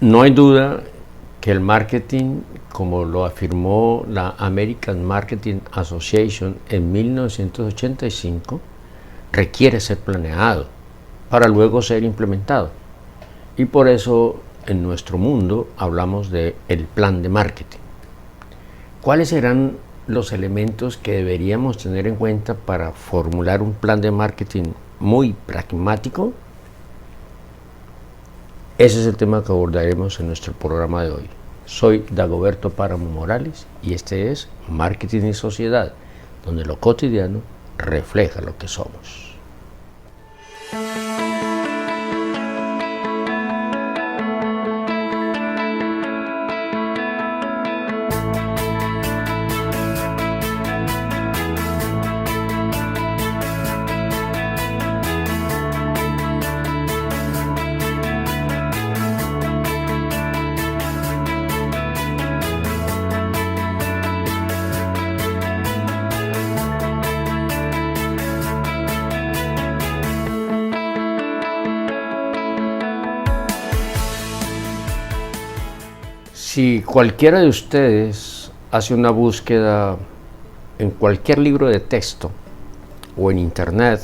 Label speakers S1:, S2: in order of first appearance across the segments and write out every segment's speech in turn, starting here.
S1: No hay duda que el marketing, como lo afirmó la American Marketing Association en 1985, requiere ser planeado para luego ser implementado. Y por eso en nuestro mundo hablamos de el plan de marketing. ¿Cuáles serán los elementos que deberíamos tener en cuenta para formular un plan de marketing muy pragmático? Ese es el tema que abordaremos en nuestro programa de hoy. Soy Dagoberto Páramo Morales y este es Marketing y Sociedad, donde lo cotidiano refleja lo que somos. Si cualquiera de ustedes hace una búsqueda en cualquier libro de texto o en internet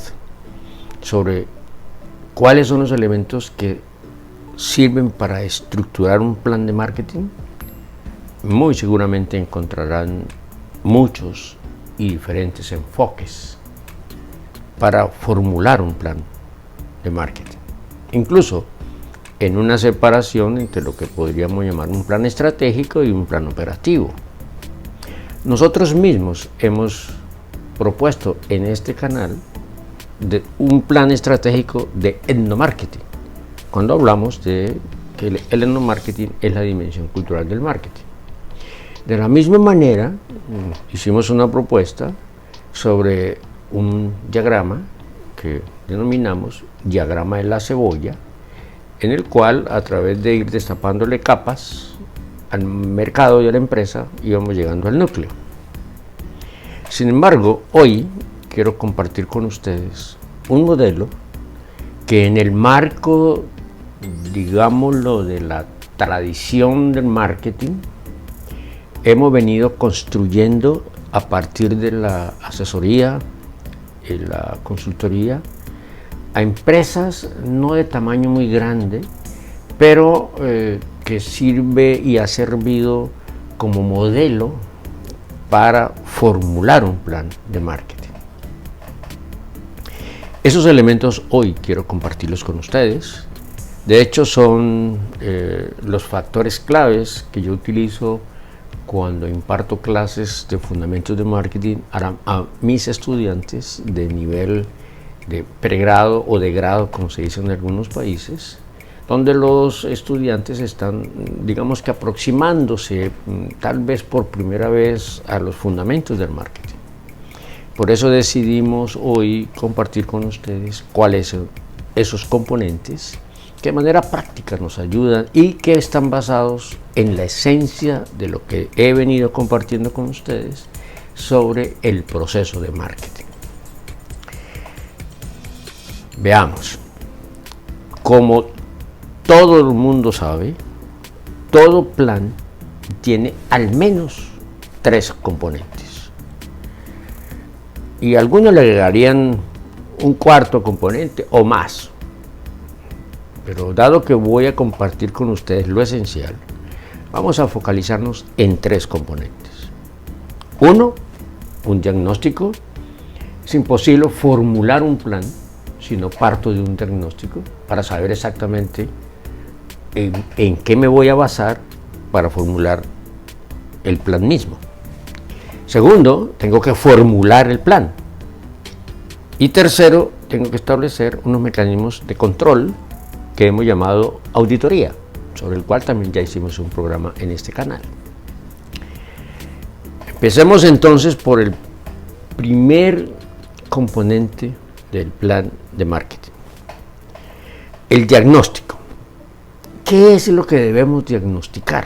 S1: sobre cuáles son los elementos que sirven para estructurar un plan de marketing, muy seguramente encontrarán muchos y diferentes enfoques para formular un plan de marketing. Incluso en una separación entre lo que podríamos llamar un plan estratégico y un plan operativo. Nosotros mismos hemos propuesto en este canal un plan estratégico de etnomarketing, cuando hablamos de que el etnomarketing es la dimensión cultural del marketing. De la misma manera, hicimos una propuesta sobre un diagrama que denominamos diagrama de la cebolla, en el cual, a través de ir destapándole capas al mercado y a la empresa, íbamos llegando al núcleo. Sin embargo, hoy quiero compartir con ustedes un modelo que en el marco, digámoslo, de la tradición del marketing, hemos venido construyendo a partir de la asesoría y la consultoría a empresas no de tamaño muy grande, pero que sirve y ha servido como modelo para formular un plan de marketing. Esos elementos hoy quiero compartirlos con ustedes. De hecho, son los factores claves que yo utilizo cuando imparto clases de fundamentos de marketing a mis estudiantes de nivel de pregrado o de grado, como se dice en algunos países, donde los estudiantes están, digamos que aproximándose tal vez por primera vez a los fundamentos del marketing. Por eso decidimos hoy compartir con ustedes cuáles son esos componentes que de manera práctica nos ayudan y que están basados en la esencia de lo que he venido compartiendo con ustedes sobre el proceso de marketing. Veamos, como todo el mundo sabe, todo plan tiene al menos 3 componentes. Y algunos le agregarían un cuarto componente o más. Pero dado que voy a compartir con ustedes lo esencial, vamos a focalizarnos en 3 componentes. 1, un diagnóstico. Es imposible formular un plan si no parto de un diagnóstico para saber exactamente en qué me voy a basar para formular el plan mismo. Segundo, tengo que formular el plan. Y tercero, tengo que establecer unos mecanismos de control que hemos llamado auditoría, sobre el cual también ya hicimos un programa en este canal. Empecemos entonces por el primer componente del plan de marketing, el diagnóstico. ¿Qué es lo que debemos diagnosticar?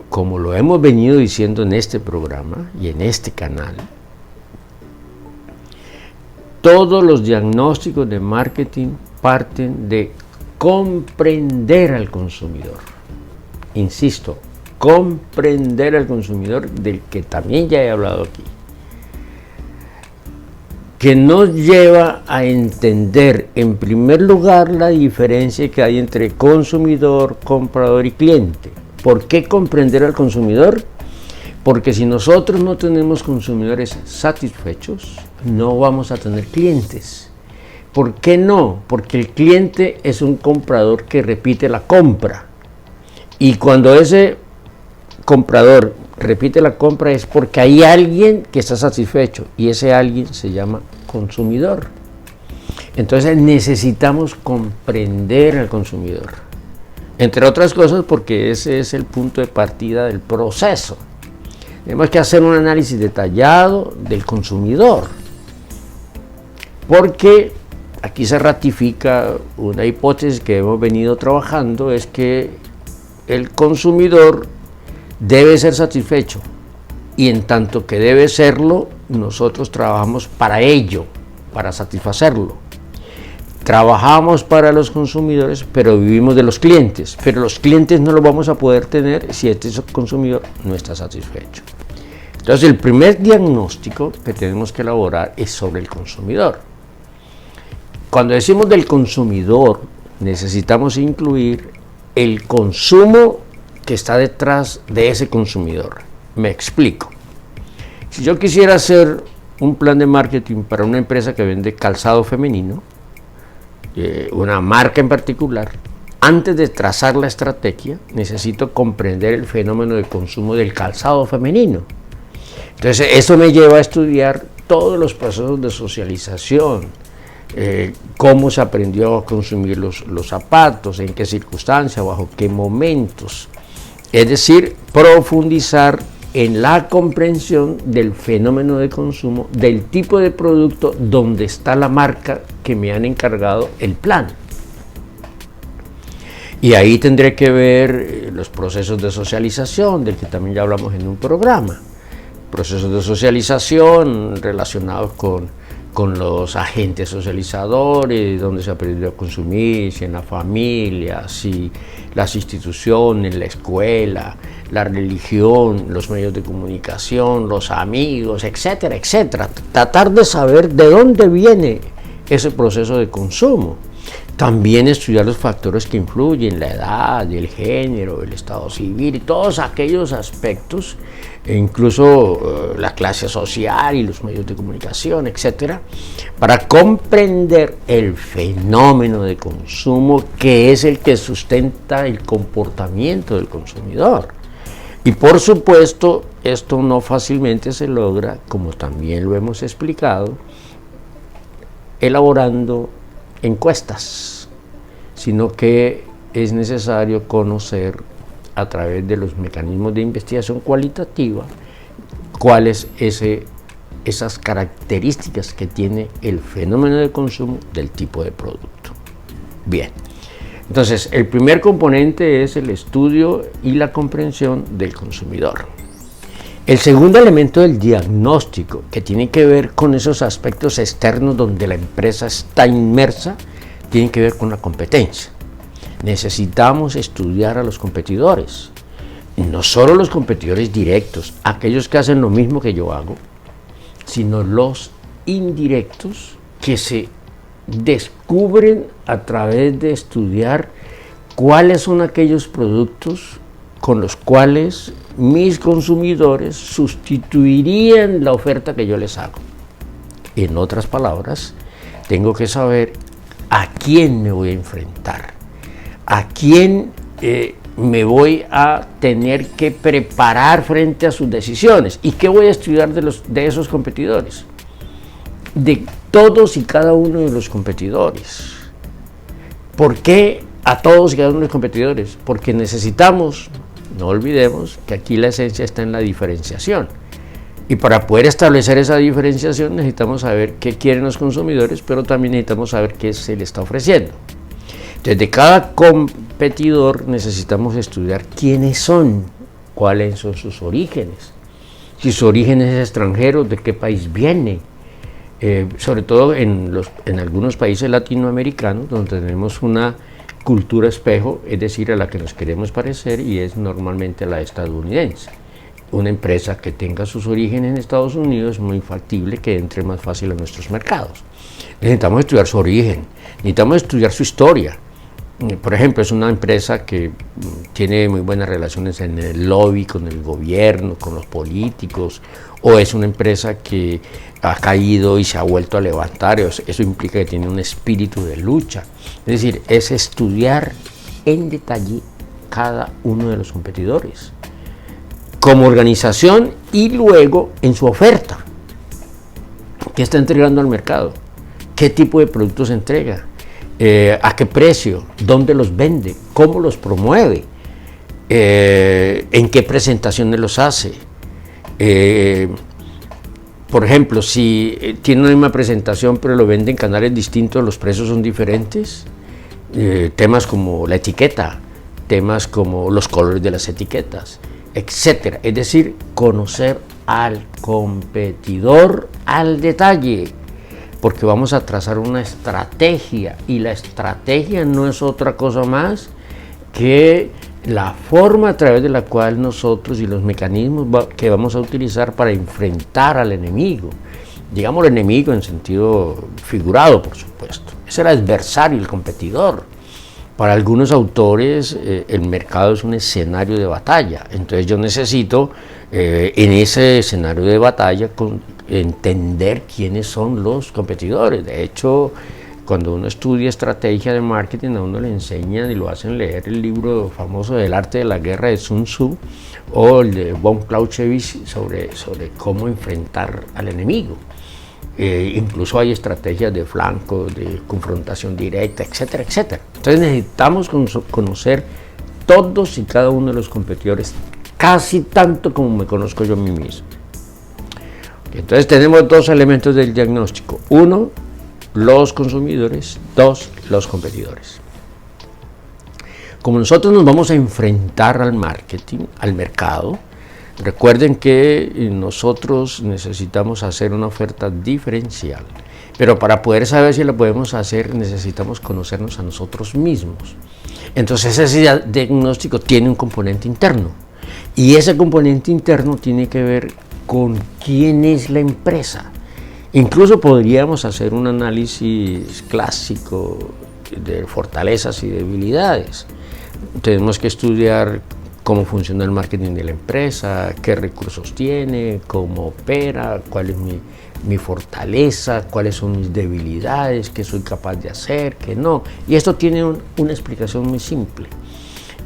S1: Como lo hemos venido diciendo en este programa y en este canal, todos los diagnósticos de marketing parten de comprender al consumidor. Insisto, comprender al consumidor, del que también ya he hablado aquí, que nos lleva a entender en primer lugar la diferencia que hay entre consumidor, comprador y cliente. ¿Por qué comprender al consumidor? Porque si nosotros no tenemos consumidores satisfechos, no vamos a tener clientes. ¿Por qué no? Porque el cliente es un comprador que repite la compra. Y cuando ese comprador repite la compra es porque hay alguien que está satisfecho y ese alguien se llama consumidor. Entonces necesitamos comprender al consumidor, entre otras cosas porque ese es el punto de partida del proceso. Tenemos que hacer un análisis detallado del consumidor, porque aquí se ratifica una hipótesis que hemos venido trabajando, es que el consumidor debe ser satisfecho, y en tanto que debe serlo, nosotros trabajamos para ello, para satisfacerlo. Trabajamos para los consumidores, pero vivimos de los clientes, pero los clientes no los vamos a poder tener si este consumidor no está satisfecho. Entonces el primer diagnóstico que tenemos que elaborar es sobre el consumidor. Cuando decimos del consumidor, necesitamos incluir el consumo que está detrás de ese consumidor. Me explico. Si yo quisiera hacer un plan de marketing para una empresa que vende calzado femenino, una marca en particular, antes de trazar la estrategia, necesito comprender el fenómeno de consumo del calzado femenino. Entonces, eso me lleva a estudiar todos los procesos de socialización, cómo se aprendió a consumir los zapatos, en qué circunstancias, bajo qué momentos. Es decir, profundizar en la comprensión del fenómeno de consumo, del tipo de producto donde está la marca que me han encargado el plan. Y ahí tendré que ver los procesos de socialización, del que también ya hablamos en un programa. Procesos de socialización relacionados con los agentes socializadores, donde se aprendió a consumir, si en la familia, si las instituciones, la escuela, la religión, los medios de comunicación, los amigos, etcétera, etcétera. Tratar de saber de dónde viene ese proceso de consumo. También estudiar los factores que influyen, la edad, el género, el estado civil y todos aquellos aspectos, e incluso la clase social y los medios de comunicación, etcétera, para comprender el fenómeno de consumo que es el que sustenta el comportamiento del consumidor. Y por supuesto, esto no fácilmente se logra, como también lo hemos explicado, elaborando encuestas, sino que es necesario conocer a través de los mecanismos de investigación cualitativa cuáles esas características que tiene el fenómeno de consumo del tipo de producto. Bien, entonces el primer componente es el estudio y la comprensión del consumidor. El segundo elemento del diagnóstico, que tiene que ver con esos aspectos externos donde la empresa está inmersa, tiene que ver con la competencia. Necesitamos estudiar a los competidores, no solo los competidores directos, aquellos que hacen lo mismo que yo hago, sino los indirectos que se descubren a través de estudiar cuáles son aquellos productos con los cuales mis consumidores sustituirían la oferta que yo les hago. En otras palabras, tengo que saber a quién me voy a enfrentar, a quién me voy a tener que preparar frente a sus decisiones y qué voy a estudiar de esos competidores, de todos y cada uno de los competidores. ¿Por qué a todos y cada uno de los competidores? Porque necesitamos, no olvidemos que aquí la esencia está en la diferenciación. Y para poder establecer esa diferenciación necesitamos saber qué quieren los consumidores, pero también necesitamos saber qué se le está ofreciendo. Entonces, de cada competidor necesitamos estudiar quiénes son, cuáles son sus orígenes. Si su origen es extranjero, de qué país viene. Sobre todo en algunos países latinoamericanos, donde tenemos una cultura espejo, es decir, a la que nos queremos parecer, y es normalmente la estadounidense. Una empresa que tenga sus orígenes en Estados Unidos es muy factible que entre más fácil a nuestros mercados. Necesitamos estudiar su origen, necesitamos estudiar su historia. Por ejemplo, es una empresa que tiene muy buenas relaciones en el lobby, con el gobierno, con los políticos, o es una empresa que ha caído y se ha vuelto a levantar. Eso implica que tiene un espíritu de lucha. Es decir, es estudiar en detalle cada uno de los competidores, como organización y luego en su oferta. ¿Qué está entregando al mercado? ¿Qué tipo de productos entrega? ¿A qué precio? ¿Dónde los vende? ¿Cómo los promueve? ¿En qué presentaciones los hace? Por ejemplo, si tiene una misma presentación pero lo vende en canales distintos, los precios son diferentes. Temas como la etiqueta, temas como los colores de las etiquetas, etcétera. Es decir, conocer al competidor al detalle, porque vamos a trazar una estrategia, y la estrategia no es otra cosa más que la forma a través de la cual nosotros y los mecanismos que vamos a utilizar para enfrentar al enemigo. Digamos el enemigo en sentido figurado, por supuesto. Es el adversario, el competidor. Para algunos autores el mercado es un escenario de batalla, entonces yo necesito en ese escenario de batalla entender quiénes son los competidores. De hecho, cuando uno estudia estrategia de marketing, a uno le enseñan y lo hacen leer el libro famoso del arte de la guerra de Sun Tzu, o el de von Clausewitz sobre cómo enfrentar al enemigo. Incluso hay estrategias de flanco, de confrontación directa, etcétera, etcétera. Entonces necesitamos conocer todos y cada uno de los competidores, casi tanto como me conozco yo a mí mismo. Entonces tenemos dos elementos del diagnóstico: uno, los consumidores; dos, los competidores. Como nosotros nos vamos a enfrentar al marketing, al mercado, recuerden que nosotros necesitamos hacer una oferta diferencial, pero para poder saber si la podemos hacer necesitamos conocernos a nosotros mismos. Entonces ese diagnóstico tiene un componente interno, y ese componente interno tiene que ver con quién es la empresa. Incluso podríamos hacer un análisis clásico de fortalezas y debilidades. Tenemos que estudiar cómo funciona el marketing de la empresa, qué recursos tiene, cómo opera, cuál es mi fortaleza, cuáles son mis debilidades, qué soy capaz de hacer, qué no. Y esto tiene una explicación muy simple.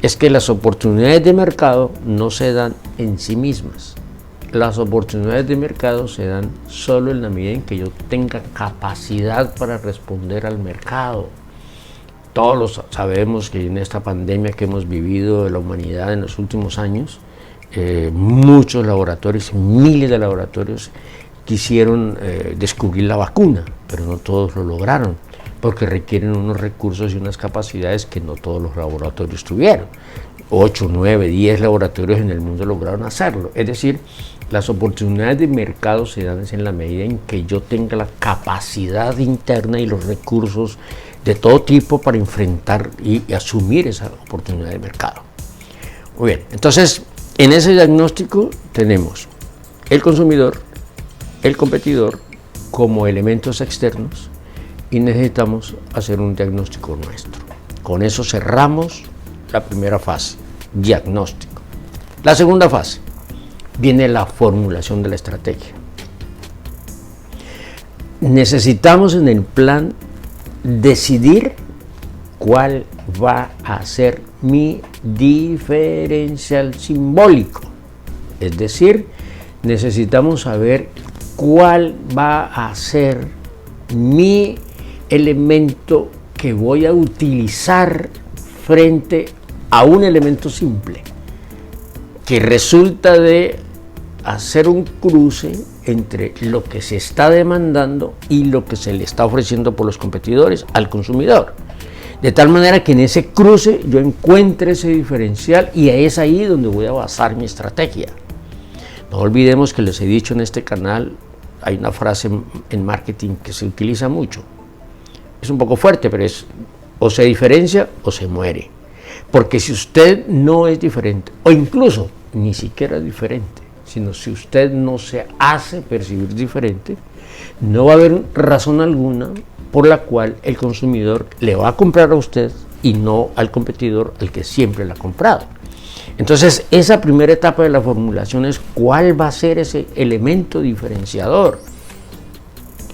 S1: Es que las oportunidades de mercado no se dan en sí mismas. Las oportunidades de mercado se dan solo en la medida en que yo tenga capacidad para responder al mercado. Todos sabemos que en esta pandemia que hemos vivido de la humanidad en los últimos años, muchos laboratorios, miles de laboratorios quisieron descubrir la vacuna, pero no todos lo lograron, porque requieren unos recursos y unas capacidades que no todos los laboratorios tuvieron. 8, 9, 10 laboratorios en el mundo lograron hacerlo. Es decir, las oportunidades de mercado se dan en la medida en que yo tenga la capacidad interna y los recursos de todo tipo para enfrentar y asumir esa oportunidad de mercado. Muy bien, entonces en ese diagnóstico tenemos el consumidor, el competidor como elementos externos, y necesitamos hacer un diagnóstico nuestro. Con eso cerramos la primera fase, diagnóstico. La segunda fase viene la formulación de la estrategia. Necesitamos en el plan decidir cuál va a ser mi diferencial simbólico. Es decir, necesitamos saber cuál va a ser mi elemento que voy a utilizar frente a un elemento simple, que resulta de hacer un cruce entre lo que se está demandando y lo que se le está ofreciendo por los competidores al consumidor. De tal manera que en ese cruce yo encuentre ese diferencial, y es ahí donde voy a basar mi estrategia. No olvidemos que les he dicho en este canal, hay una frase en marketing que se utiliza mucho. Es un poco fuerte, pero es o se diferencia o se muere. Porque si usted no es diferente, o incluso ni siquiera diferente, sino si usted no se hace percibir diferente, no va a haber razón alguna por la cual el consumidor le va a comprar a usted y no al competidor al que siempre le ha comprado. Entonces, esa primera etapa de la formulación es cuál va a ser ese elemento diferenciador.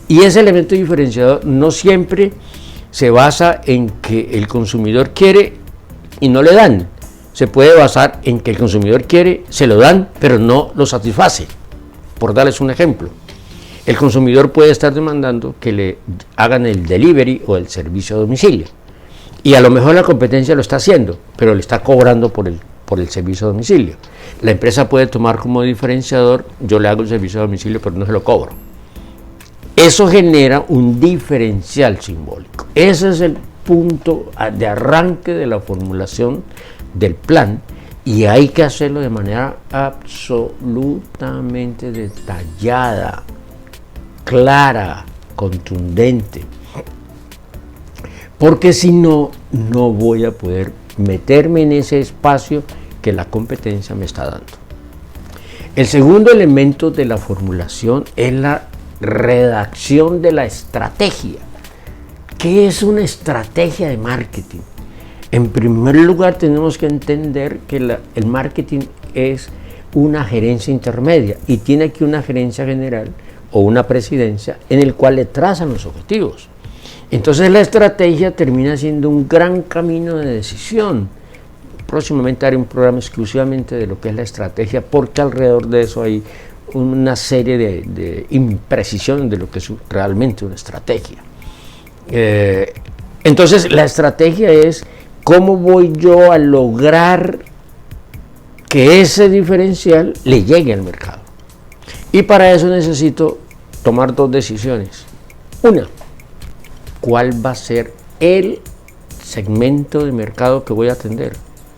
S1: Y ese elemento diferenciador no siempre se basa en que el consumidor quiere y no le dan. Se puede basar en que el consumidor quiere, se lo dan, pero no lo satisface. Por darles un ejemplo, el consumidor puede estar demandando que le hagan el delivery o el servicio a domicilio. Y a lo mejor la competencia lo está haciendo, pero le está cobrando por el servicio a domicilio. La empresa puede tomar como diferenciador: yo le hago el servicio a domicilio, pero no se lo cobro. Eso genera un diferencial simbólico. Ese es el punto de arranque de la formulación del plan, y hay que hacerlo de manera absolutamente detallada, clara, contundente, porque si no, no voy a poder meterme en ese espacio que la competencia me está dando. El segundo elemento de la formulación es la redacción de la estrategia. ¿Qué es una estrategia de marketing? En primer lugar, tenemos que entender que el marketing es una gerencia intermedia y tiene aquí una gerencia general o una presidencia en el cual le trazan los objetivos. Entonces la estrategia termina siendo un gran camino de decisión. Próximamente haré un programa exclusivamente de lo que es la estrategia, porque alrededor de eso hay una serie de imprecisiones de lo que es realmente una estrategia. Entonces la estrategia es cómo voy yo a lograr que ese diferencial le llegue al mercado. Y para eso necesito tomar dos decisiones. Una, ¿cuál va a ser el segmento de mercado que voy a atender?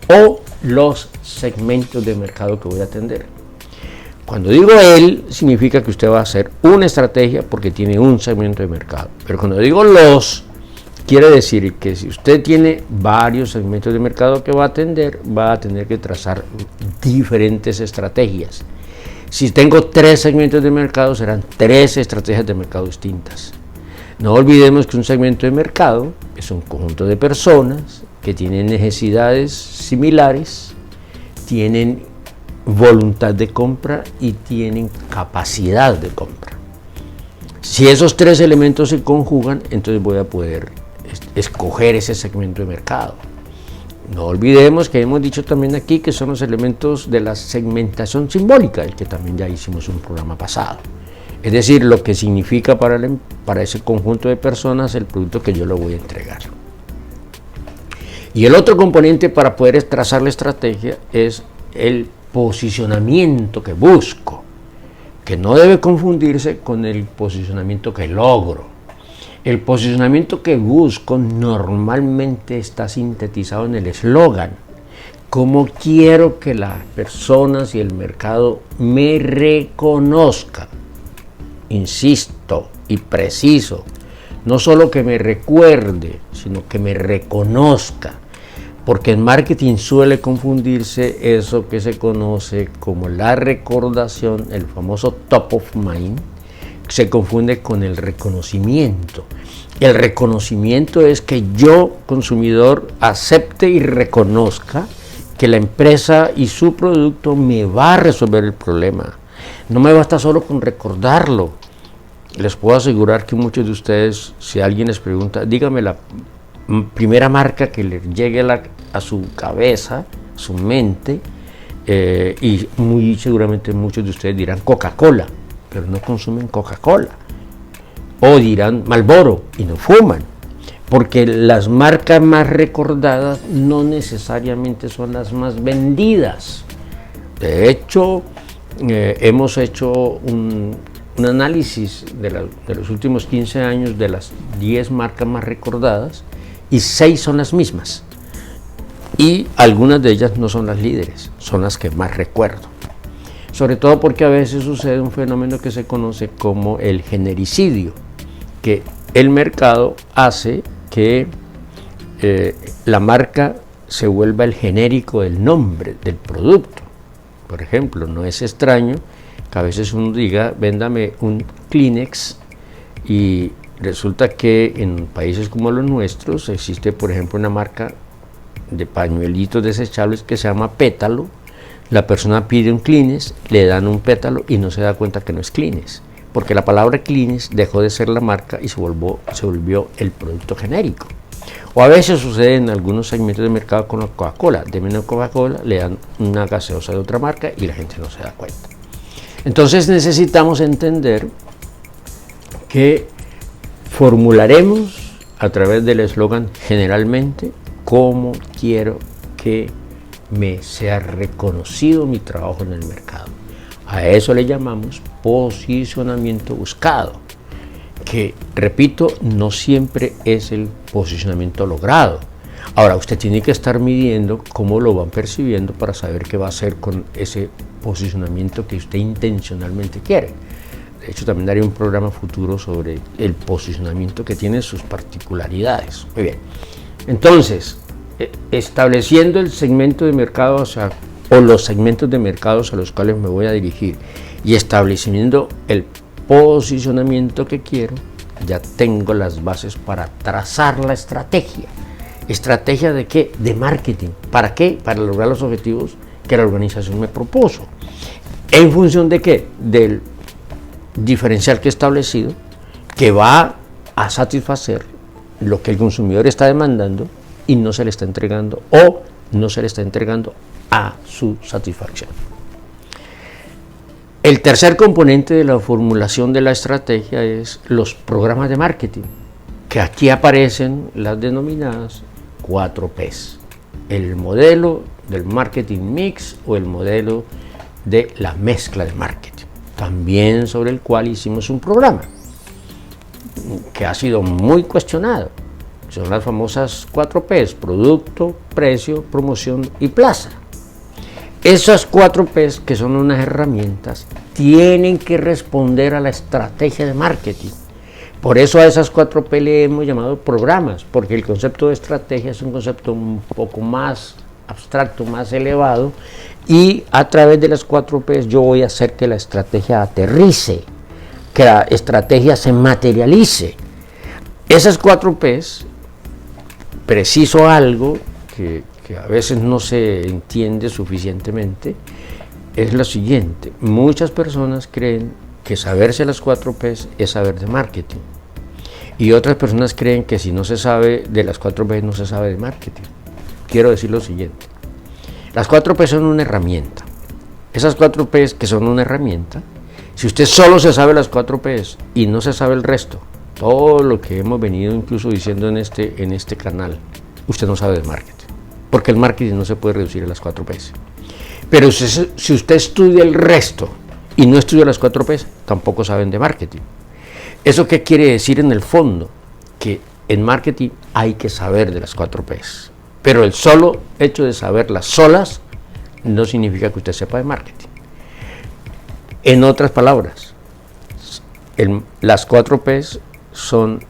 S1: O los segmentos de mercado que voy a atender. Cuando digo él, significa que usted va a hacer una estrategia porque tiene un segmento de mercado. Pero cuando digo los, quiere decir que si usted tiene varios segmentos de mercado que va a atender, va a tener que trazar diferentes estrategias. Si tengo 3 segmentos de mercado, serán 3 estrategias de mercado distintas. No olvidemos que un segmento de mercado es un conjunto de personas que tienen necesidades similares, tienen voluntad de compra y tienen capacidad de compra. Si esos 3 elementos se conjugan, entonces voy a poder escoger ese segmento de mercado. No olvidemos que hemos dicho también aquí que son los elementos de la segmentación simbólica, el que también ya hicimos un programa pasado. Es decir, lo que significa para ese conjunto de personas el producto que yo le voy a entregar. Y el otro componente para poder trazar la estrategia es el posicionamiento que busco, que no debe confundirse con el posicionamiento que logro. El posicionamiento que busco normalmente está sintetizado en el eslogan: cómo quiero que las personas y el mercado me reconozcan. Insisto y preciso, no solo que me recuerde, sino que me reconozca, porque en marketing suele confundirse eso que se conoce como la recordación, el famoso top of mind, se confunde con el reconocimiento. El reconocimiento es que yo, consumidor, acepte y reconozca que la empresa y su producto me va a resolver el problema. No me basta solo con recordarlo. Les puedo asegurar que muchos de ustedes, si alguien les pregunta, dígame la primera marca que le llegue a su cabeza, a su mente, y muy seguramente muchos de ustedes dirán Coca-Cola, pero no consumen Coca-Cola, o dirán Marlboro y no fuman, porque las marcas más recordadas no necesariamente son las más vendidas. De hecho, hemos hecho un análisis de los últimos 15 años de las 10 marcas más recordadas, y 6 son las mismas, y algunas de ellas no son las líderes, son las que más recuerdo, sobre todo porque a veces sucede un fenómeno que se conoce como el genericidio, que el mercado hace que la marca se vuelva el genérico del nombre del producto. Por ejemplo, no es extraño que a veces uno diga, véndame un Kleenex, y resulta que en países como los nuestros existe, por ejemplo, una marca de pañuelitos desechables que se llama Pétalo. La persona pide un Kleenex, le dan un pétalo y no se da cuenta que no es Kleenex, porque la palabra Kleenex dejó de ser la marca y se volvió el producto genérico. O a veces sucede en algunos segmentos de mercado con la Coca-Cola. Deme una Coca-Cola, le dan una gaseosa de otra marca y la gente no se da cuenta. Entonces necesitamos entender que formularemos a través del eslogan generalmente cómo quiero que me sea reconocido mi trabajo en el mercado. A eso le llamamos posicionamiento buscado, que, repito, no siempre es el posicionamiento logrado. Ahora, usted tiene que estar midiendo cómo lo van percibiendo para saber qué va a hacer con ese posicionamiento que usted intencionalmente quiere. De hecho, también daré un programa futuro sobre el posicionamiento, que tiene sus particularidades. Muy bien. Entonces, estableciendo el segmento de mercado, o los segmentos de mercados a los cuales me voy a dirigir, y estableciendo el posicionamiento que quiero, ya tengo las bases para trazar la estrategia. ¿Estrategia de qué? De marketing. ¿Para qué? Para lograr los objetivos que la organización me propuso. ¿En función de qué? Del diferencial que he establecido, que va a satisfacer lo que el consumidor está demandando y no se le está entregando, o no se le está entregando a su satisfacción. El tercer componente de la formulación de la estrategia es los programas de marketing, que aquí aparecen las denominadas 4Ps. El modelo del marketing mix o el modelo de la mezcla de marketing, también sobre el cual hicimos un programa que ha sido muy cuestionado. Son las famosas 4Ps: producto, precio, promoción y plaza. Esas 4Ps, que son unas herramientas, tienen que responder a la estrategia de marketing. Por eso a esas 4P le hemos llamado programas, porque el concepto de estrategia es un concepto un poco más abstracto, más elevado, y a través de las 4Ps yo voy a hacer que la estrategia aterrice, que la estrategia se materialice. Esas 4Ps, preciso algo que a veces no se entiende suficientemente, es lo siguiente: muchas personas creen que saberse las 4Ps es saber de marketing, y otras personas creen que si no se sabe de las 4Ps no se sabe de marketing. Quiero decir lo siguiente: las 4Ps son una herramienta. Esas 4Ps, que son una herramienta, si usted solo se sabe las 4Ps y no se sabe el resto, todo lo que hemos venido incluso diciendo en este canal, usted no sabe de marketing, porque el marketing no se puede reducir a las 4Ps. Pero si usted estudia el resto y no estudia las 4Ps, tampoco saben de marketing. ¿Eso qué quiere decir en el fondo? Que en marketing hay que saber de las 4Ps, pero el solo hecho de saberlas solas no significa que usted sepa de marketing. En otras palabras, las 4Ps son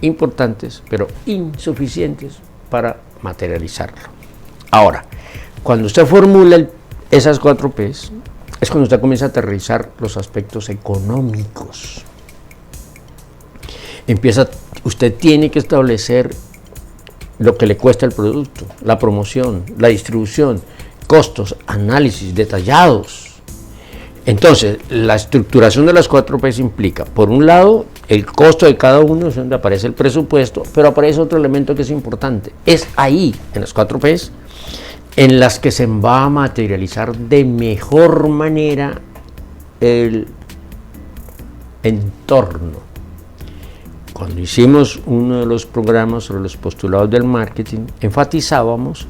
S1: importantes, pero insuficientes para materializarlo. Ahora, cuando usted formula esas 4Ps, es cuando usted comienza a aterrizar los aspectos económicos. Usted tiene que establecer lo que le cuesta el producto, la promoción, la distribución, costos, análisis detallados. Entonces, la estructuración de las 4Ps implica, por un lado, el costo de cada uno, es donde aparece el presupuesto, pero aparece otro elemento que es importante. Es ahí, en las 4Ps, en las que se va a materializar de mejor manera el entorno. Cuando hicimos uno de los programas sobre los postulados del marketing, enfatizábamos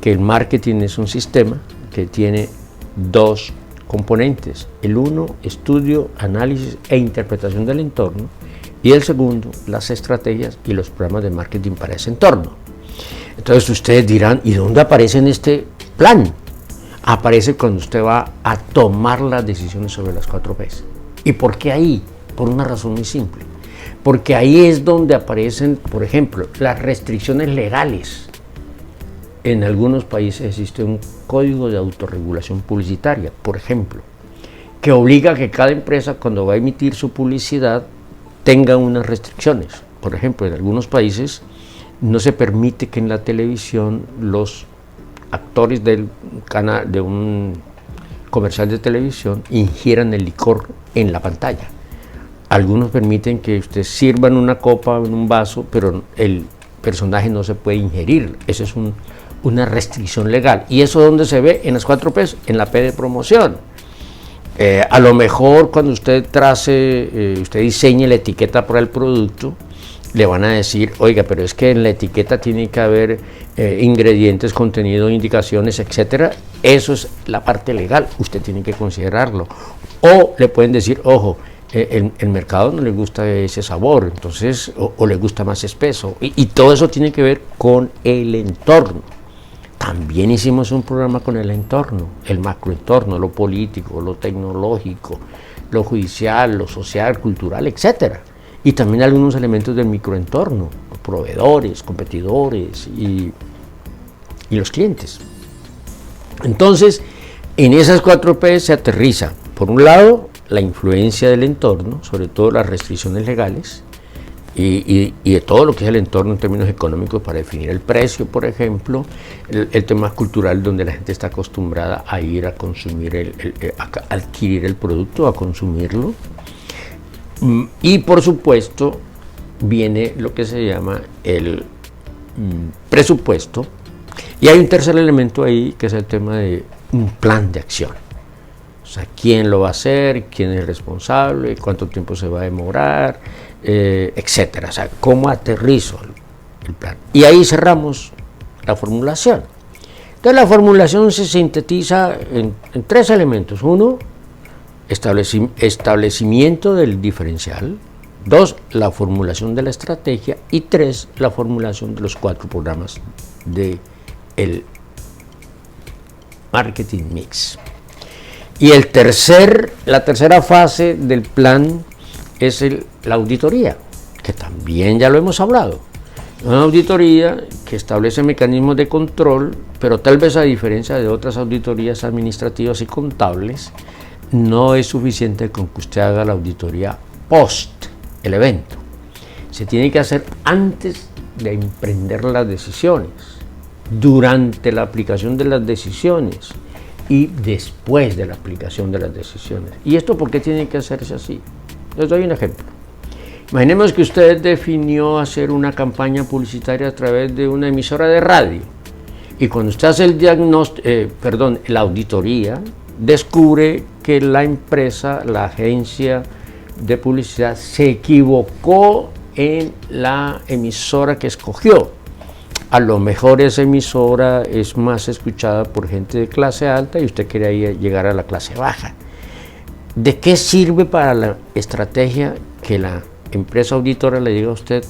S1: que el marketing es un sistema que tiene dos componentes: el uno, estudio, análisis e interpretación del entorno, y el segundo, las estrategias y los programas de marketing para ese entorno. Entonces ustedes dirán, ¿y dónde aparece en este plan? Aparece cuando usted va a tomar las decisiones sobre las 4Ps. ¿Y por qué ahí? Por una razón muy simple: porque ahí es donde aparecen, por ejemplo, las restricciones legales. En algunos países existe un código de autorregulación publicitaria, por ejemplo, que obliga a que cada empresa, cuando va a emitir su publicidad, tenga unas restricciones. Por ejemplo, en algunos países no se permite que en la televisión los actores del canal, de un comercial de televisión, ingieran el licor en la pantalla. Algunos permiten que usted sirva en una copa o en un vaso, pero el personaje no se puede ingerir. Esa es una restricción legal. ¿Y eso dónde se ve? En las 4 P's, en la P de promoción. A lo mejor cuando usted usted diseñe la etiqueta para el producto, le van a decir, oiga, pero es que en la etiqueta tiene que haber ingredientes, contenido, indicaciones, etcétera. Eso es la parte legal, usted tiene que considerarlo. O le pueden decir, ojo, el mercado no le gusta ese sabor, entonces, o le gusta más espeso. Y todo eso tiene que ver con el entorno. También hicimos un programa con el entorno, el macroentorno, lo político, lo tecnológico, lo judicial, lo social, cultural, etcétera. Y también algunos elementos del microentorno, proveedores, competidores y los clientes. Entonces, en esas 4 P se aterriza, por un lado, la influencia del entorno, sobre todo las restricciones legales, y de todo lo que es el entorno en términos económicos para definir el precio, por ejemplo, el tema cultural donde la gente está acostumbrada a ir a consumir, a adquirir el producto, a consumirlo. Y por supuesto viene lo que se llama el presupuesto, y hay un tercer elemento ahí que es el tema de un plan de acción. O sea, quién lo va a hacer, quién es el responsable, cuánto tiempo se va a demorar, etcétera. O sea, cómo aterrizo el plan. Y ahí cerramos la formulación. Entonces la formulación se sintetiza en 3 elementos. 1, establecimiento del diferencial. 2, la formulación de la estrategia. Y 3, la formulación de los 4 programas del marketing mix. Y la tercera fase del plan es la auditoría, que también ya lo hemos hablado. Una auditoría que establece mecanismos de control, pero tal vez a diferencia de otras auditorías administrativas y contables, no es suficiente con que usted haga la auditoría post el evento. Se tiene que hacer antes de emprender las decisiones, durante la aplicación de las decisiones y después de la aplicación de las decisiones. ¿Y esto por qué tiene que hacerse así? Les doy un ejemplo. Imaginemos que usted definió hacer una campaña publicitaria a través de una emisora de radio, y cuando usted hace la auditoría, descubre que la empresa, la agencia de publicidad, se equivocó en la emisora que escogió. A lo mejor esa emisora es más escuchada por gente de clase alta y usted quiere llegar a la clase baja. ¿De qué sirve para la estrategia que la empresa auditora le diga a usted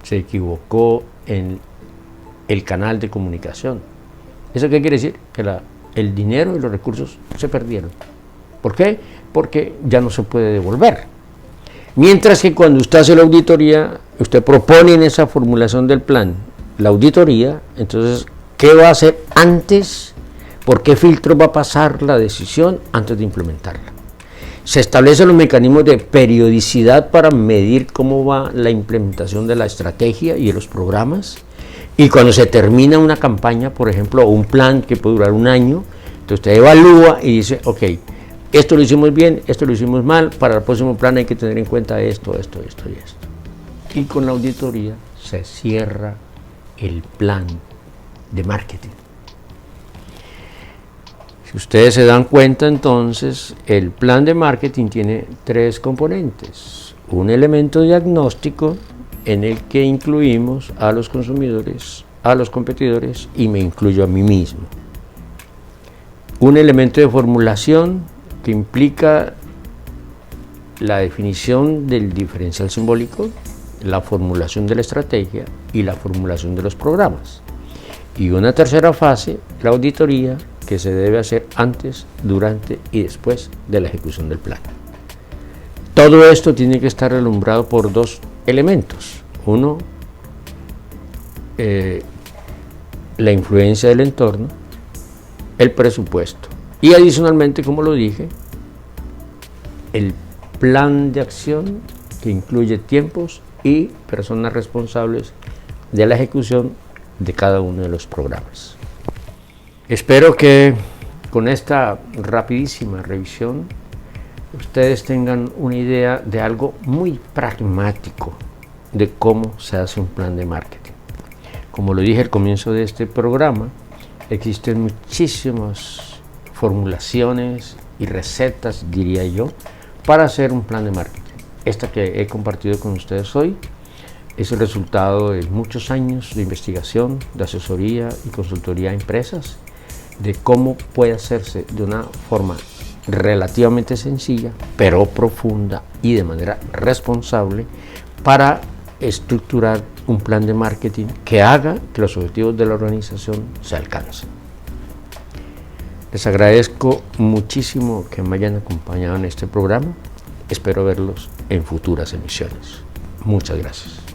S1: se equivocó en el canal de comunicación? ¿Eso qué quiere decir? Que el dinero y los recursos se perdieron. ¿Por qué? Porque ya no se puede devolver. Mientras que cuando usted hace la auditoría, usted propone en esa formulación del plan la auditoría, entonces, ¿qué va a hacer antes? ¿Por qué filtro va a pasar la decisión antes de implementarla? Se establecen los mecanismos de periodicidad para medir cómo va la implementación de la estrategia y de los programas. Y cuando se termina una campaña, por ejemplo, o un plan que puede durar un año, entonces usted evalúa y dice, ok, esto lo hicimos bien, esto lo hicimos mal, para el próximo plan hay que tener en cuenta esto y esto. Y con la auditoría se cierra el plan de marketing. Si ustedes se dan cuenta, entonces, el plan de marketing tiene 3 componentes. Un elemento diagnóstico en el que incluimos a los consumidores, a los competidores y me incluyo a mí mismo. Un elemento de formulación que implica la definición del diferencial simbólico, la formulación de la estrategia y la formulación de los programas. Y una tercera fase, la auditoría, que se debe hacer antes, durante y después de la ejecución del plan. Todo esto tiene que estar alumbrado por dos elementos. Uno, la influencia del entorno, el presupuesto y adicionalmente, como lo dije, el plan de acción que incluye tiempos y personas responsables de la ejecución de cada uno de los programas. Espero que con esta rapidísima revisión ustedes tengan una idea de algo muy pragmático de cómo se hace un plan de marketing. Como lo dije al comienzo de este programa, existen muchísimas formulaciones y recetas, diría yo, para hacer un plan de marketing. Esta que he compartido con ustedes hoy es el resultado de muchos años de investigación, de asesoría y consultoría a empresas, de cómo puede hacerse de una forma relativamente sencilla, pero profunda y de manera responsable para estructurar un plan de marketing que haga que los objetivos de la organización se alcancen. Les agradezco muchísimo que me hayan acompañado en este programa. Espero verlos en futuras emisiones. Muchas gracias.